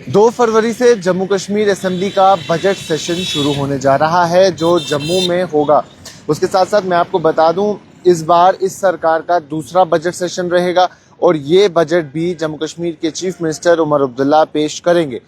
दो फरवरी से जम्मू कश्मीर असेंबली का बजट सेशन शुरू होने जा रहा है, जो जम्मू में होगा। उसके साथ साथ मैं आपको बता दूं, इस बार इस सरकार का दूसरा बजट सेशन रहेगा और ये बजट भी जम्मू कश्मीर के चीफ मिनिस्टर उमर अब्दुल्ला पेश करेंगे।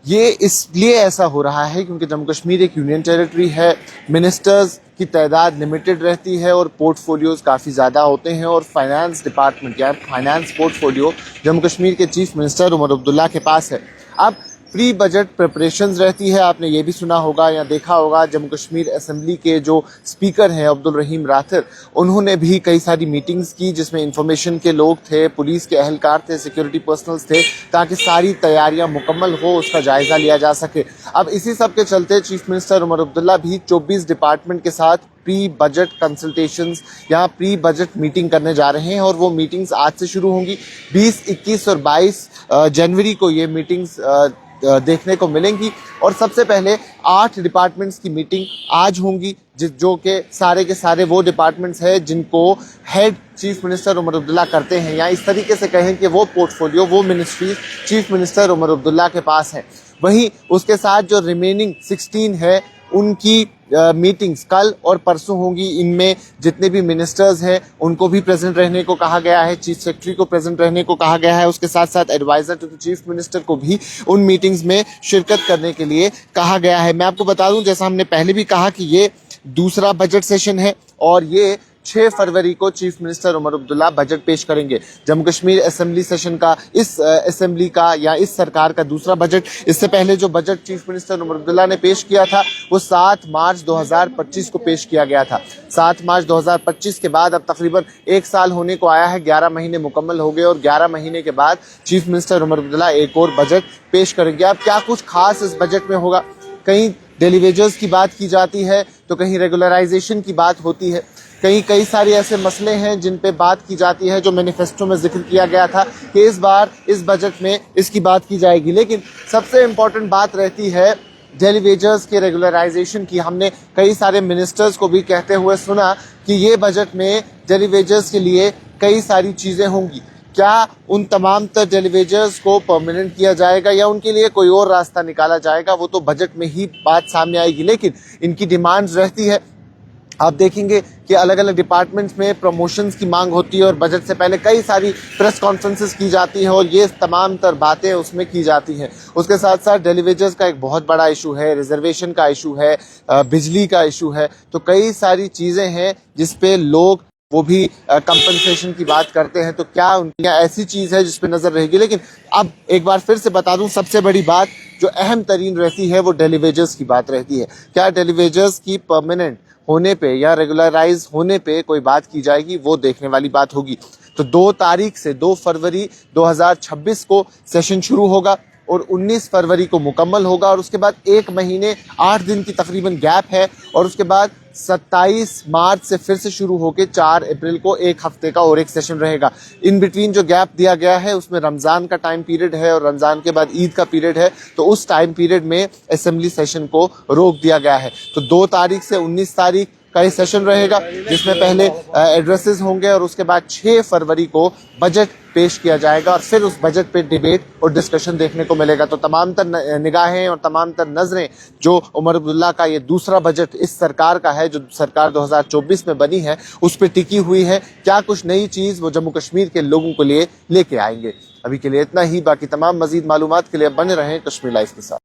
ये इसलिए ऐसा हो रहा है क्योंकि जम्मू कश्मीर एक यूनियन टेरिटरी है, मिनिस्टर्स की तादाद लिमिटेड रहती है और पोर्टफोलियोज काफ़ी ज़्यादा होते हैं, और फाइनेंस डिपार्टमेंट या फाइनेंस पोर्टफोलियो जम्मू कश्मीर के चीफ मिनिस्टर उमर अब्दुल्ला के पास है। अब प्री बजट प्रिपरेशंस रहती है। आपने ये भी सुना होगा या देखा होगा, जम्मू कश्मीर असेंबली के जो स्पीकर हैं अब्दुल रहीम राथिर, उन्होंने भी कई सारी मीटिंग्स की जिसमें इंफॉर्मेशन के लोग थे, पुलिस के अहलकार थे, सिक्योरिटी पर्सनल्स थे, ताकि सारी तैयारियां मुकम्मल हो, उसका जायजा लिया जा सके। अब इसी सब के चलते चीफ मिनिस्टर उमर अब्दुल्ला भी 24 डिपार्टमेंट के साथ प्री बजट कंसल्टेशंस या प्री बजट मीटिंग करने जा रहे हैं, और वो मीटिंग्स आज से शुरू होंगी। 20, 21 और 22 जनवरी को ये मीटिंग्स देखने को मिलेंगी। और सबसे पहले 8 डिपार्टमेंट्स की मीटिंग आज होंगी, जो के सारे वो डिपार्टमेंट्स हैं जिनको head chief minister Omar Abdullah करते हैं, या इस तरीके से कहें कि वो पोर्टफोलियो, वो ministry chief minister Omar Abdullah के पास है। वहीं उसके साथ जो रिमेनिंग 16 है, उनकी मीटिंग्स कल और परसों होंगी। इनमें जितने भी मिनिस्टर्स हैं उनको भी प्रेजेंट रहने को कहा गया है, चीफ सेक्रेटरी को प्रेजेंट रहने को कहा गया है, उसके साथ साथ adviser to the chief minister को भी उन मीटिंग्स में शिरकत करने के लिए कहा गया है। मैं आपको बता दूं, जैसा हमने पहले भी कहा कि ये दूसरा बजट सेशन है और ये 6 फरवरी को chief minister Omar Abdullah budget पेश करेंगे। जम्मू कश्मीर असेंबली सेशन का, इस असेंबली का या इस सरकार का दूसरा बजट। इससे पहले जो budget chief minister Omar Abdullah ने पेश किया था वो 7 मार्च 2025 को पेश किया गया था। 7 मार्च 2025 के बाद अब तकरीबन 1 साल होने को आया है, 11 महीने मुकम्मल हो गए, और 11 महीने के बाद चीफ मिनिस्टर उमर अब्दुल्ला एक और बजट पेश करेंगे। अब क्या कुछ खास इस बजट में होगा? कहीं डेली वेजेस की बात की जाती है तो कहीं रेगुलराइजेशन की बात होती है, कई सारे ऐसे मसले हैं जिन पे बात की जाती है, जो मैनिफेस्टो में जिक्र किया गया था कि इस बार इस बजट में इसकी बात की जाएगी। लेकिन सबसे इम्पोर्टेंट बात रहती है डेली वेजेस के रेगुलराइजेशन की। हमने कई सारे मिनिस्टर्स को भी कहते हुए सुना कि ये बजट में डेली वेजेस के लिए कई सारी चीज़ें होंगी। क्या उन तमाम तर डेली वेजेस को परमानेंट किया जाएगा या उनके लिए कोई और रास्ता निकाला जाएगा, वो तो बजट में ही बात सामने आएगी। लेकिन इनकी डिमांड्स रहती है। आप देखेंगे कि अलग अलग डिपार्टमेंट्स में प्रमोशंस की मांग होती है और बजट से पहले कई सारी प्रेस कॉन्फ्रेंसेस की जाती हैं और ये तमाम तर बातें उसमें की जाती हैं। उसके साथ साथ डेली वेजेस का एक बहुत बड़ा इशू है, रिजर्वेशन का इशू है, बिजली का इशू है। तो कई सारी चीज़ें हैं जिस पे लोग वो भी कंपनसेशन की बात करते हैं। तो क्या उनकी ऐसी चीज़ है जिस पे नज़र रहेगी? लेकिन अब एक बार फिर से बता दूं, सबसे बड़ी बात जो अहम तरीन रहती है वो डेली वेजेस की बात रहती है। क्या डेली वेजेस की परमानेंट होने पे या रेगुलराइज होने पे कोई बात की जाएगी, वो देखने वाली बात होगी। तो 2 तारीख से 2 फरवरी 2026 को सेशन शुरू होगा और 19 फरवरी को मुकम्मल होगा, और उसके बाद 1 महीने 8 दिन की तकरीबन गैप है, और उसके बाद 27 मार्च से फिर से शुरू होकर 4 अप्रैल को 1 हफ्ते का और एक सेशन रहेगा। इन बिटवीन जो गैप दिया गया है उसमें रमज़ान का टाइम पीरियड है और रमज़ान के बाद ईद का पीरियड है, तो उस टाइम पीरियड में असेंबली सेशन को रोक दिया गया है। तो 2 तारीख से 19 तारीख का ये सेशन रहेगा, जिसमें पहले एड्रेसेस होंगे और उसके बाद 6 फरवरी को बजट पेश किया जाएगा और फिर उस बजट पे डिबेट और डिस्कशन देखने को मिलेगा। तो तमाम तर निगाहें और तमाम तर नजरें जो उमर अब्दुल्ला का ये दूसरा बजट इस सरकार का है, जो सरकार 2024 में बनी है, उस पर टिकी हुई है। क्या कुछ नई चीज़ वो जम्मू कश्मीर के लोगों के लिए लेके आएंगे? अभी के लिए इतना ही। बाकी तमाम मजीद मालूमात के लिए बने रहें कश्मीर लाइव के साथ।